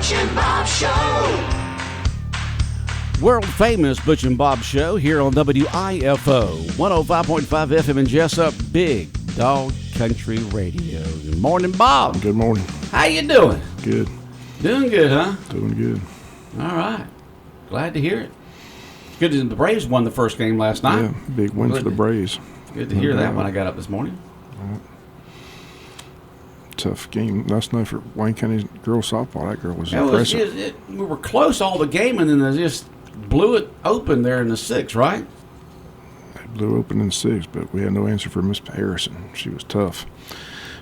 Butch and Bob Show. World famous Butch and Bob Show here on WIFO 105.5 FM in Jesup, Big Dog Country Radio. Good morning, Bob. Good morning. How you doing? Good. Doing good, huh? Doing good. All right. Glad to hear it. Good that the Braves won the first game last night. Yeah, big win for the Braves. Good to hear that when I got up this morning. Tough game last night for Wayne County girls softball. That girl was impressive. We were close all the game, and then they just blew it open there in the sixth, right? They blew open in the sixth, but we had no answer for Miss Harrison. She was tough.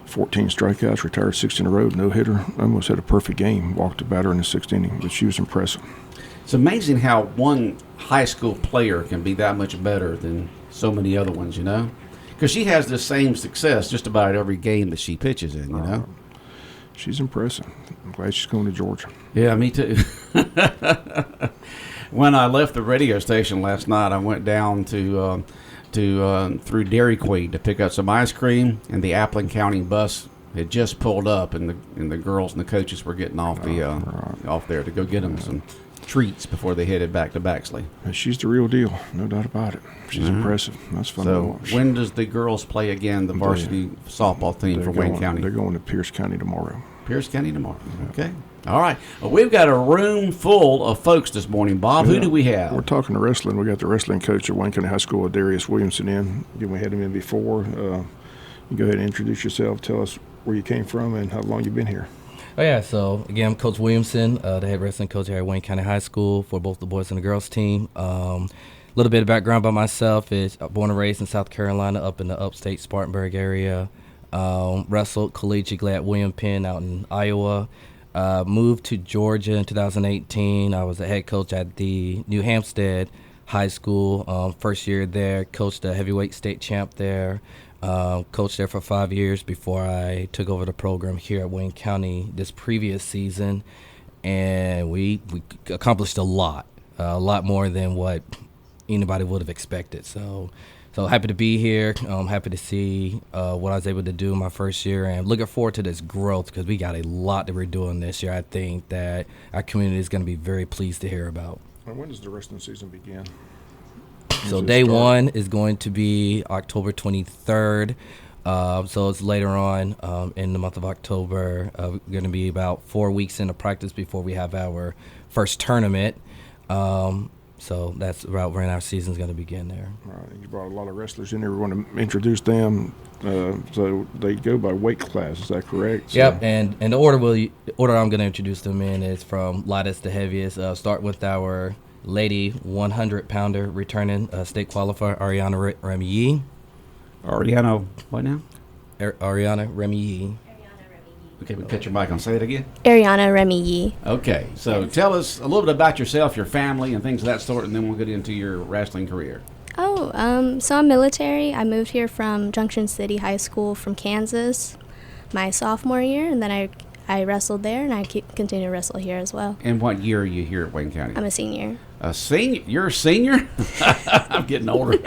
14 strikeouts, retired 6 in a row, no hitter. Almost had a perfect game. Walked the batter in the sixth inning, but she was impressive. It's amazing how one high school player can be that much better than so many other ones, you know? Because she has the same success just about every game that she pitches in, you know? She's impressive. I'm glad she's going to Georgia. Yeah, me too. When I left the radio station last night, I went down to through Dairy Queen to pick up some ice cream, and the Appling County bus had just pulled up, and the girls and the coaches were getting off off there to go get them some treats before they headed back to Baxley. She's the real deal, no doubt about it. She's impressive. That's fun to watch. When does the girls play again, the varsity softball team for Wayne County? They're going to Pierce County tomorrow. Pierce County tomorrow. Okay. All right. Well, we've got a room full of folks this morning, Bob. Yeah. Who do we have? We're talking to wrestling. We got the wrestling coach at Wayne County High School, Darius Williamson, in. We had him in before. You go ahead and introduce yourself. Tell us where you came from and how long you've been here. Oh, yeah. So, again, I'm Coach Williamson, the head wrestling coach here at Wayne County High School for both the boys and the girls team. A little bit of background about myself is born and raised in South Carolina, up in the upstate Spartanburg area. Wrestled collegiately at William Penn out in Iowa. Moved to Georgia in 2018. I was a head coach at the New Hampstead High School. First year there, coached the heavyweight state champ there. Coached there for 5 years before I took over the program here at Wayne County this previous season. And we accomplished a lot more than what anybody would have expected. So happy to be here. Happy to see what I was able to do my first year, and looking forward to this growth because we got a lot that we're doing this year. I think that our community is going to be very pleased to hear about. And when does the wrestling season begin? So day one is going to be October 23rd. So it's later on in the month of October. We're going to be about 4 weeks into practice before we have our first tournament. So that's about when our season's going to begin there. All right. You brought a lot of wrestlers in there. We want to introduce them. So they go by weight class. Is that correct? Yep. And the order I'm going to introduce them in is from lightest to heaviest. Start with our lady 100-pounder returning state qualifier, Ariana Remy. Ariana, what now? Ariana Remy. Okay, we cut your mic on. Say it again. Ariana Remy. Okay, so tell us a little bit about yourself, your family, and things of that sort, and then we'll get into your wrestling career. So I'm military. I moved here from Junction City High School from Kansas my sophomore year, and then I wrestled there, and I continue to wrestle here as well. And what year are you here at Wayne County? I'm a senior. A senior? You're a senior? I'm getting older.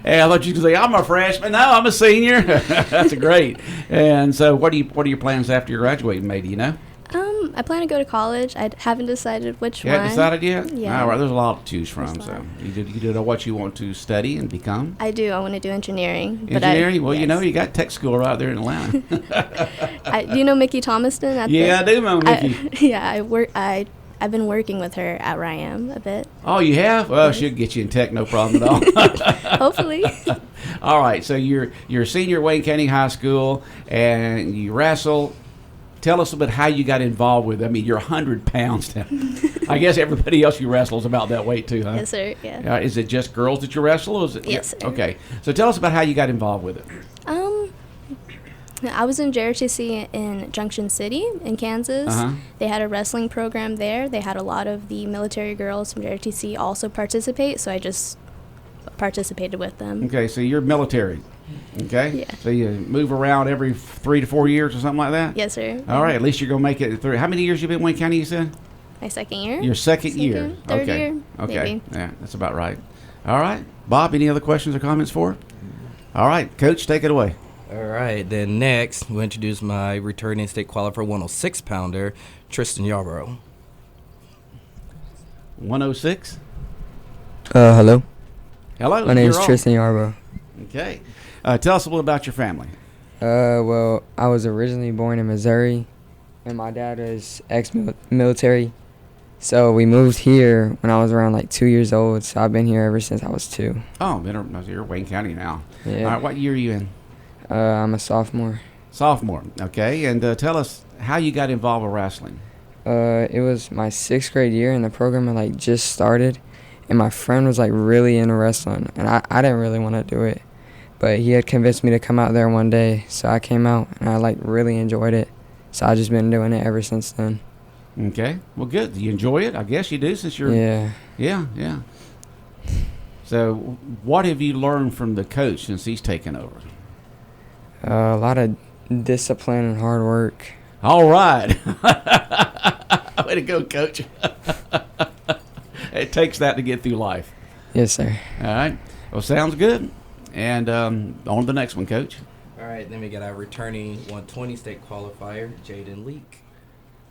Hey, I thought you could say, I'm a freshman. No, I'm a senior. That's great. And so what are your plans after you graduate, May? Do you know? I plan to go to college. I haven't decided which one. You haven't decided yet? Yeah. All right, there's a lot to choose from. So you do know what you want to study and become? I do. I want to do engineering. Engineering? Well, yes. You know, you got tech school right there in Atlanta. Do you know Mickey Thomaston? I do know Mickey. I've been working with her at RIM a bit. Oh, you have? Well, she'll get you in tech, no problem at all. Hopefully. All right, so you're a senior at Wayne County High School, and you wrestle. Tell us a bit how you got involved with it. I mean, you're 100 pounds now. I guess everybody else you wrestle is about that weight too, huh? Yes, sir, yeah. Is it just girls that you wrestle? Or is it, yes, sir. Okay, so tell us about how you got involved with it. I was in JRTC in Junction City in Kansas. They had a wrestling program there. They had a lot of the military girls from JRTC also participate, so I just participated with them. Okay, so you're military. Okay? Yeah. So you move around every 3 to 4 years or something like that? Yes, sir. All right, at least you're going to make it through. How many years you been in Wayne County, you said? My second year. Your second year. Third okay. year, Okay. maybe. Yeah, that's about right. All right. Bob, any other questions or comments for her? All right, Coach, take it away. All right. Then next, we'll introduce my returning state qualifier 106 pounder, Tristan Yarborough. 106. Hello. Hello. My name is you're on. Tristan Yarborough. Okay. Tell us a little about your family. Well, I was originally born in Missouri, and my dad is ex-military. So we moved here when I was around like 2 years old. So I've been here ever since I was 2. Oh, you're Wayne County now. Yeah. All right. What year are you in? I'm a sophomore. Sophomore. Okay. And tell us how you got involved with wrestling. It was my 6th grade year, and the program had like just started, and my friend was like really into wrestling, and I didn't really want to do it, but he had convinced me to come out there one day, so I came out, and I like really enjoyed it, so I just been doing it ever since then. Okay. Well, good. Do you enjoy it? I guess you do since you're. Yeah. Yeah. So, what have you learned from the coach since he's taken over? A lot of discipline and hard work. All right. Way to go, Coach. It takes that to get through life. Yes, sir. All right. Well, sounds good. And on to the next one, Coach. All right, then we got our returning 120 state qualifier, Jaden Leak.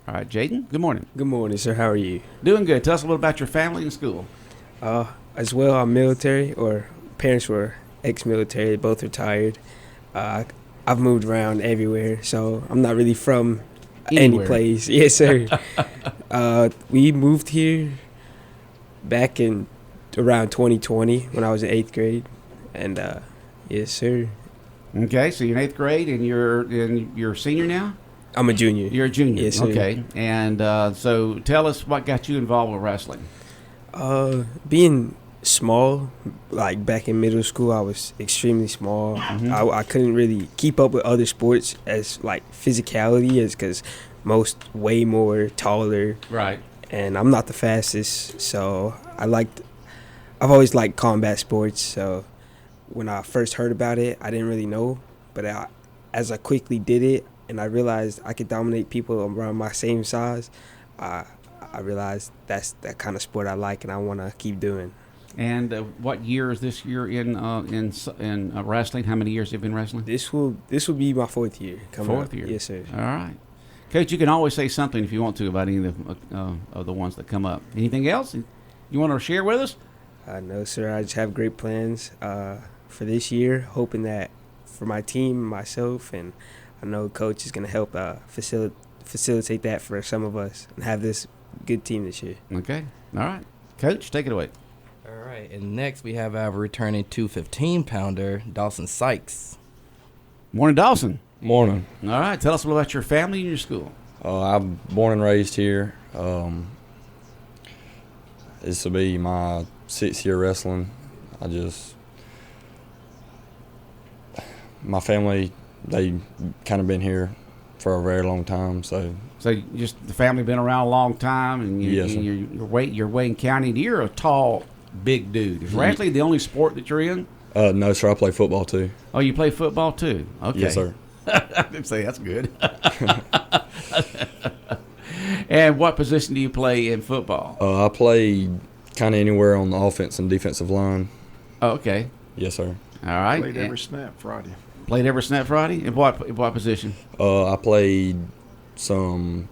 All right, Jaden, good morning. Good morning, sir. How are you? Doing good. Tell us a little about your family and school. As well, I'm military, or parents were ex-military, both retired. I've moved around everywhere, so I'm not really from Anywhere. any place. Yes, sir. We moved here back in around 2020 when I was in 8th grade, and yes, sir. Okay, so you're in 8th grade and you're a senior now? I'm a junior. You're a junior. Yes, sir. Okay. And so tell us what got you involved with wrestling. Being small, like back in middle school, I was extremely small. Mm-hmm. I couldn't really keep up with other sports as like physicality is because most way more taller, Right. and I'm not the fastest. So I've always liked combat sports. So when I first heard about it, I didn't really know, but as I quickly did it and I realized I could dominate people around my same size, I realized that's that kind of sport I like and I want to keep doing. And what year is this year in wrestling? How many years have you been wrestling? This will be my 4th year. Fourth year. Yes, sir. All right. Coach, you can always say something if you want to about any of the ones that come up. Anything else you want to share with us? No, sir. I just have great plans for this year, hoping that for my team, myself, and I know Coach is going to help facilitate that for some of us and have this good team this year. Okay. All right. Coach, take it away. All right, and next we have our returning 215-pounder, Dawson Sykes. Morning, Dawson. Morning. All right. Tell us a little about your family and your school. I'm born and raised here. This will be my 6th year wrestling. My family, they kind of been here for a very long time. So just the family been around a long time, and Yes, sir. you're Wayne County. And you're a tall, big dude. Is wrestling the only sport that you're in? no, sir, I play football too. Oh, you play football too? Okay. Yes, sir. I didn't say that's good. And what position do you play in football? I play kind of anywhere on the offense and defensive line. Oh, okay. Yes, sir. All right. Played every snap Friday. Played every snap Friday? In what position? I played some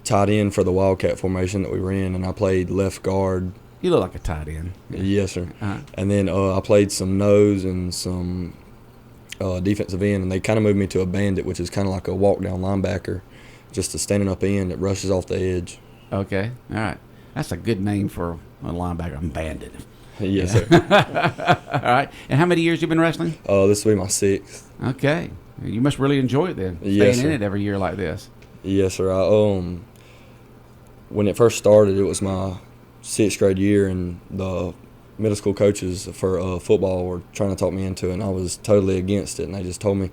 tight end for the Wildcat formation that we were in, and I played left guard. You look like a tight end. Yes, sir. Uh-huh. And then I played some nose and some defensive end, and they kind of moved me to a bandit, which is kind of like a walk-down linebacker, just a standing up end that rushes off the edge. Okay. All right. That's a good name for a linebacker. I'm bandit. Yes, sir. All right. And how many years you been wrestling? This will be my 6th. Okay. You must really enjoy it then. Yes, Staying in sir. it every year like this. Yes, sir. When it first started, it was my 6th grade year, and the middle school coaches for football were trying to talk me into it, and I was totally against it. And they just told me,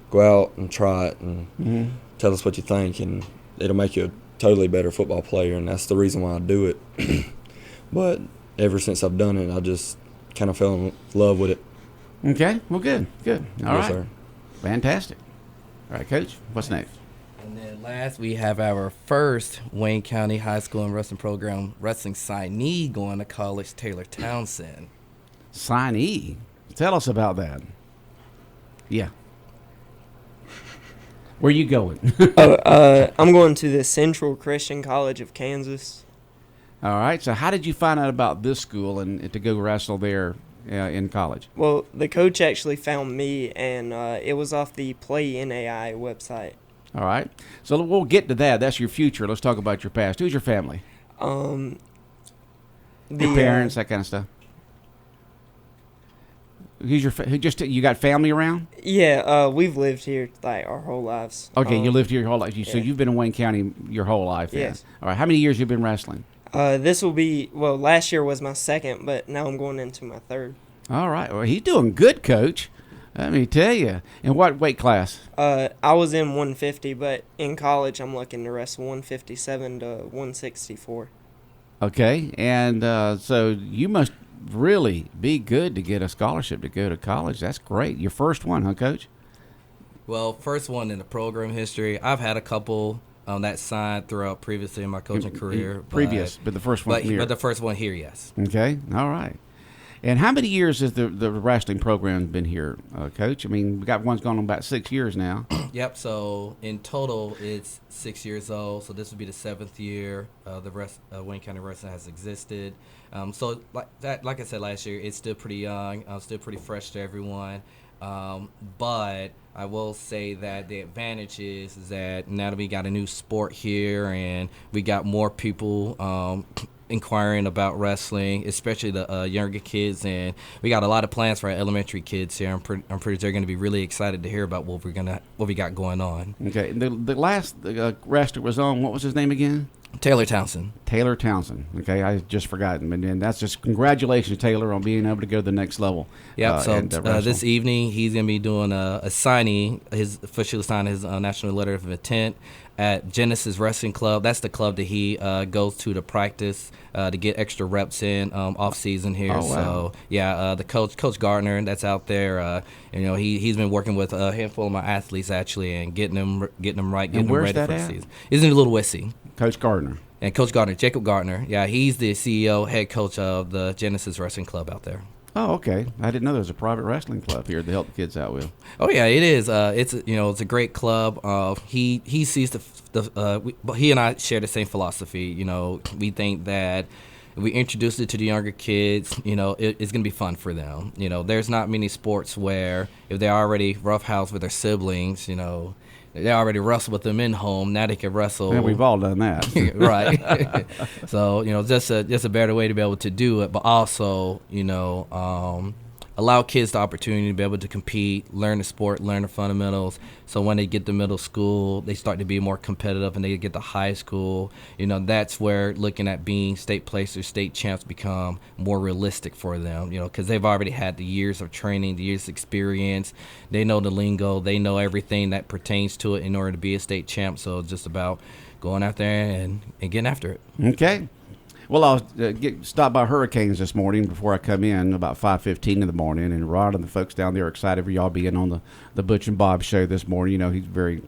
go out and try it and tell us what you think, and it'll make you a totally better football player. And that's the reason why I do it. But ever since I've done it, I just kind of fell in love with it. Okay. Well, good. All Yes, right. sir. Fantastic. All right, Coach. What's next? And then last, we have our first Wayne County High School and Wrestling Program wrestling signee going to college, Taylor Townsend. Signee. Tell us about that. Yeah. Where you going? I'm going to the Central Christian College of Kansas. All right. So how did you find out about this school and to go wrestle there in college? Well, the coach actually found me, and it was off the Play NAI website. All right. So we'll get to that. That's your future. Let's talk about your past. Who's your family? The Your parents, that kind of stuff. Who's your you got family around? Yeah, we've lived here like our whole lives. Okay, you lived here your whole life. So yeah. you've been in Wayne County your whole life. Yes. Then. All right. How many years you been wrestling? This will be, well, last year was my second, but now I'm going into my third. All right. Well, he's doing good, Coach. Let me tell you. In what weight class? I was in 150, but in college I'm looking to wrestle 157 to 164. Okay. And so you must really be good to get a scholarship to go to college. That's great. Your first one, huh, Coach? Well, first one in the program history. I've had a couple that signed throughout previously in my coaching career. But the first one here. But the first one here, yes. Okay. All right. And how many years has the wrestling program been here, Coach? I mean, we got one's gone on about 6 years now. Yep. So in total, it's 6 years old. So this would be the 7th year Wayne County Wrestling has existed. So like I said last year, it's still pretty young, still pretty fresh to everyone. But I will say that the advantage is that now that we got a new sport here and we got more people inquiring about wrestling, especially the younger kids, and we got a lot of plans for our elementary kids here. I'm pretty sure they're going to be really excited to hear about what we got going on. Okay, the last wrestler was on. What was his name again? Taylor Townsend. Taylor Townsend. Okay, I just forgotten, but then that's just congratulations, Taylor, on being able to go to the next level. Yeah. So this evening he's going to be doing a signing, officially signing his national letter of intent at Genesis Wrestling Club. That's the club that he goes to practice to get extra reps in off season here. Oh, wow. So yeah, the Coach Gardner that's out there. He's been working with a handful of my athletes actually and getting them right, getting them ready for the season. He's in Little Wissy. Coach Gardner. And Coach Gardner, Jacob Gardner. Yeah, he's the CEO, head coach of the Genesis Wrestling Club out there. Oh, okay. I didn't know there was a private wrestling club here to help the kids out with. Oh yeah, it is. It's a great club. He sees he and I share the same philosophy. We think that if we introduce it to the younger kids, it's gonna be fun for them. There's not many sports where if they're already roughhouse with their siblings, they already wrestle with them in home. Now they can wrestle. Yeah, we've all done that, right? So just a better way to be able to do it, but also allow kids the opportunity to be able to compete, learn the sport, learn the fundamentals. So when they get to middle school, they start to be more competitive, and they get to high school. That's where looking at being state placers, state champs become more realistic for them. Because they've already had the years of training, the years of experience. They know the lingo. They know everything that pertains to it in order to be a state champ. So it's just about going out there and getting after it. Okay. Well, I was stopped by Hurricanes this morning before I come in about 5:15 in the morning, and Rod and the folks down there are excited for y'all being on the Butch and Bob show this morning. He's very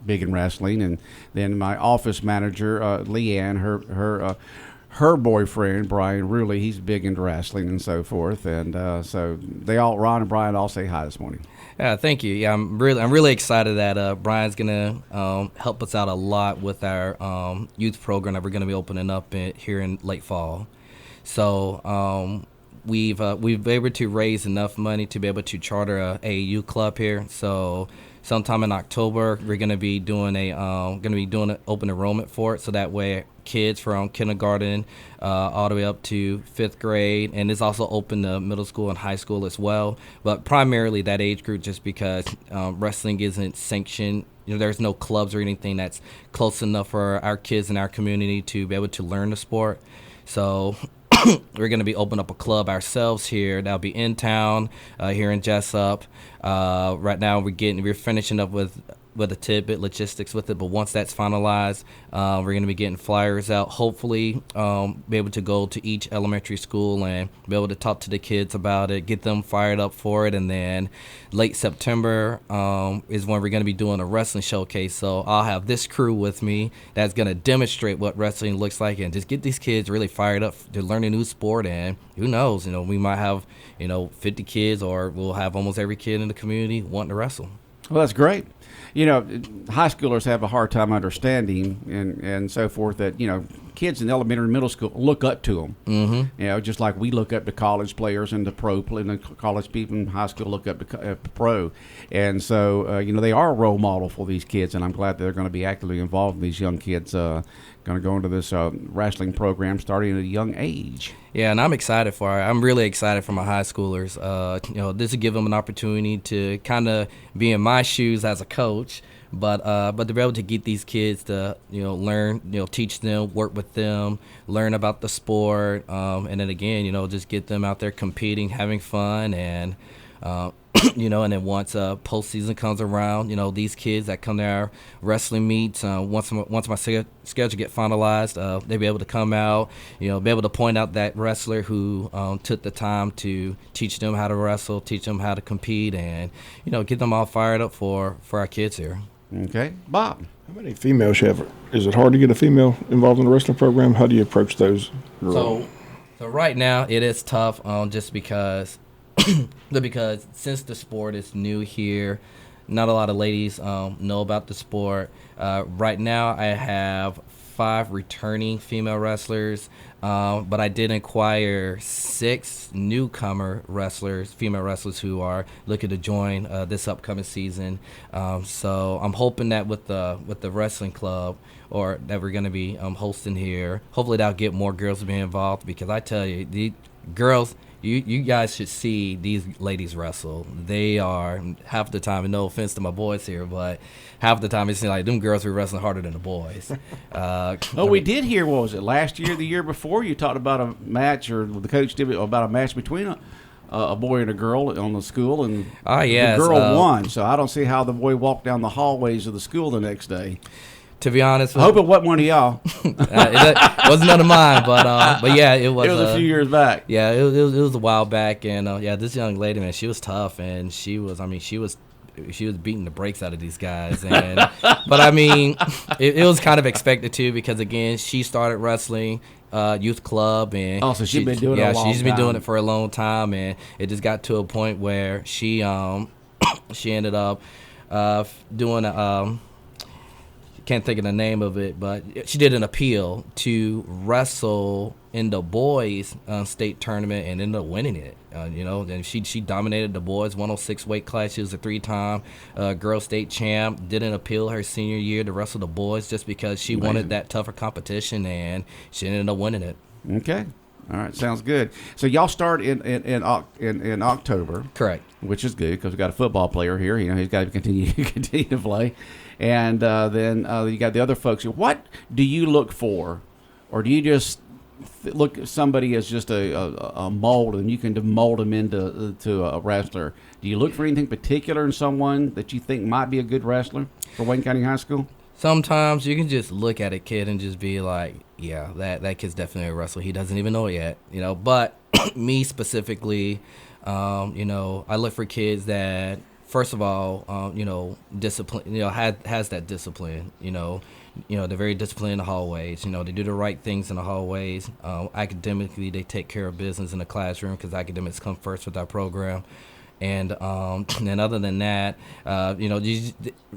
big in wrestling, and then my office manager, Leanne, her boyfriend Brian Ruley, he's big into wrestling and so forth, and so Ron and Brian all say hi this morning. Yeah, thank you. Yeah, I'm really excited that Brian's gonna help us out a lot with our youth program that we're gonna be opening up here in late fall. So we've been able to raise enough money to be able to charter a AAU club here. So sometime in October we're gonna be doing an open enrollment for it, so that way kids from kindergarten all the way up to 5th grade, and it's also open to middle school and high school as well, but primarily that age group, just because wrestling isn't sanctioned. There's no clubs or anything that's close enough for our kids in our community to be able to learn the sport. So we're going to be opening up a club ourselves here. That'll be in town here in Jesup. Right now we're finishing up with a tidbit logistics with it, but once that's finalized, we're going to be getting flyers out, hopefully be able to go to each elementary school and be able to talk to the kids about it, get them fired up for it. And then late September is when we're going to be doing a wrestling showcase, so I'll have this crew with me that's going to demonstrate what wrestling looks like and just get these kids really fired up to learn a new sport. And who knows, we might have 50 kids, or we'll have almost every kid in the community wanting to wrestle. Well, that's great. high schoolers have a hard time understanding and so forth that, kids in elementary and middle school look up to them. Mm-hmm. Just like we look up to college players and the and the college people in high school look up to pro. And so, they are a role model for these kids, and I'm glad they're going to be actively involved in these young kids going to go into this wrestling program starting at a young age. Yeah, and I'm excited for it. I'm really excited for my high schoolers. This will give them an opportunity to kind of be in my shoes as a coach, but to be able to get these kids to learn, teach them, work with them, learn about the sport, and then again, just get them out there competing, having fun, and and then once postseason comes around, these kids that come to our wrestling meets, once my schedule get finalized, they'll be able to come out, be able to point out that wrestler who took the time to teach them how to wrestle, teach them how to compete, and get them all fired up for our kids here. Okay, Bob. How many females you have? Is it hard to get a female involved in the wrestling program? How do you approach those girls? So right now it is tough, just because since the sport is new here, not a lot of ladies know about the sport. Right now I have 5 returning female wrestlers, but I did acquire 6 newcomer wrestlers, female wrestlers who are looking to join this upcoming season. So I'm hoping that with the wrestling club or that we're going to be hosting here, hopefully that'll get more girls to be involved, because I tell you, the girls, you guys should see these ladies wrestle. They are, half the time, and no offense to my boys here, but half the time it seems like them girls were wrestling harder than the boys. We did hear, what was it, last year, the year before, you talked about a match, or the coach did about a match between a boy and a girl on the school, and the girl won. So I don't see how the boy walked down the hallways of the school the next day. To be honest, I hope it wasn't one of y'all. It wasn't none of mine, but yeah, it was. It was a few years back. Yeah, it was a while back, and this young lady, man, she was tough, and she was beating the brakes out of these guys, and but I mean, it was kind of expected too, because again, she started wrestling youth club, and so she's been doing it a long time. She's been doing it for a long time, and it just got to a point where she ended up doing can't think of the name of it, but she did an appeal to wrestle in the boys state tournament and ended up winning it. And she dominated the boys 106 weight class. She was a 3-time girl state champ. Did an appeal her senior year to wrestle the boys just because she wanted that tougher competition, and she ended up winning it. Okay. All right, sounds good. So y'all start in October, correct? Which is good, because we got a football player here. He's got to continue to play, and then you got the other folks. What do you look for, or do you just look at somebody as just a mold, and you can mold them into a wrestler? Do you look for anything particular in someone that you think might be a good wrestler for Wayne County High School? Sometimes you can just look at a kid and just be like, yeah, that kid's definitely a wrestler. He doesn't even know it yet, But me specifically, I look for kids that, first of all, discipline, has that discipline, they're very disciplined in the hallways. They do the right things in the hallways. Academically, they take care of business in the classroom, because academics come first with our program. And other than that,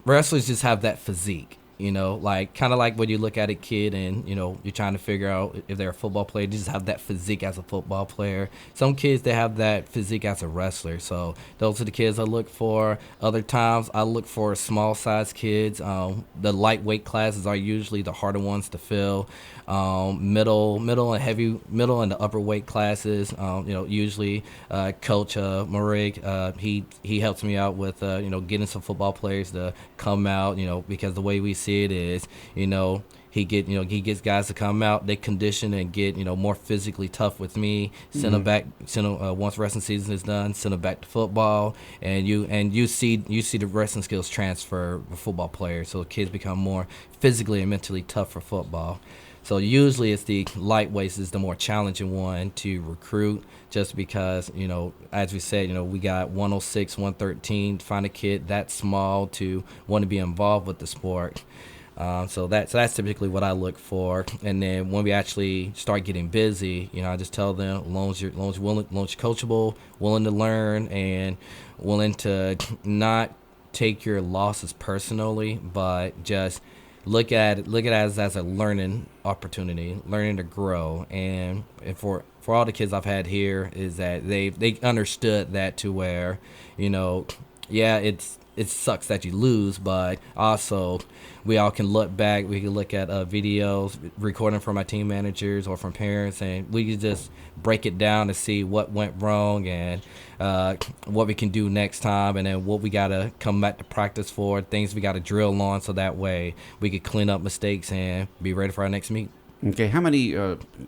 wrestlers just have that physique. Kind of like when you look at a kid and, you're trying to figure out if they're a football player, they just have that physique as a football player. Some kids, they have that physique as a wrestler. So those are the kids I look for. Other times, I look for small-sized kids. The lightweight classes are usually the harder ones to fill. Middle and the upper weight classes, usually Coach Morig, he helps me out with, getting some football players to come out, because the way we see it is, he gets guys to come out, they condition and get, more physically tough with me, send them back, once wrestling season is done, send them back to football, and you see the wrestling skills transfer for football players, so kids become more physically and mentally tough for football. So usually it's the lightweights is the more challenging one to recruit, just because, as we said, we got 106, 113, find a kid that small to want to be involved with the sport. So that's typically what I look for. And then when we actually start getting busy, I just tell them, as long as you're willing, as long as you're coachable, willing to learn, and willing to not take your losses personally, but just look at it as a learning opportunity, learning to grow. And for all the kids I've had here is that they understood that to where, yeah, it sucks that you lose, but also we all can look back. We can look at videos, recording from my team managers or from parents, and we can just break it down to see what went wrong and what we can do next time, and then what we got to come back to practice for, things we got to drill on, so that way we could clean up mistakes and be ready for our next meet. Okay, how many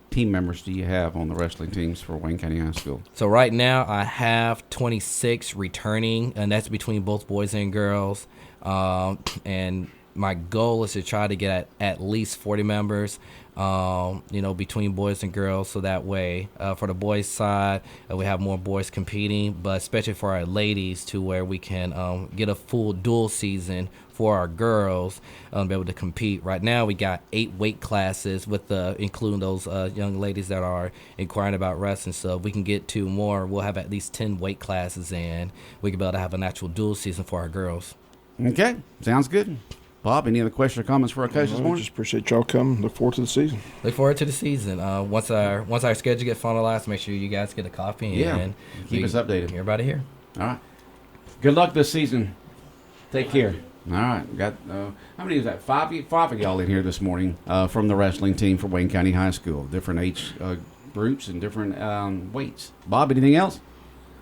team members do you have on the wrestling teams for Wayne County High School? So right now I have 26 returning, and that's between both boys and girls. And my goal is to try to get at least 40 members, between boys and girls. So that way, for the boys' side, we have more boys competing, but especially for our ladies, to where we can get a full dual season for our girls, be able to compete. Right now, we got 8 weight classes, with including those young ladies that are inquiring about wrestling. So if we can get 2 more, we'll have at least 10 weight classes, and we can be able to have an actual dual season for our girls. Okay, sounds good. Bob, any other questions or comments for our coach this morning? Just appreciate y'all coming. Look forward to the season. Look forward to the season. Once our schedule gets finalized, make sure you guys get a copy. And keep us updated. Everybody here. All right. Good luck this season. Take care. All right. Got how many is that? Five of y'all in here this morning from the wrestling team for Wayne County High School. Different age groups and different weights. Bob, anything else?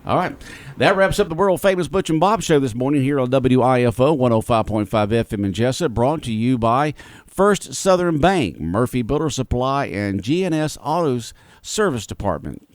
All right. That wraps up the world-famous Butch and Bob show this morning here on WIFO 105.5 FM in Jesup, brought to you by First Southern Bank, Murphy Builder Supply, and GNS Autos Service Department.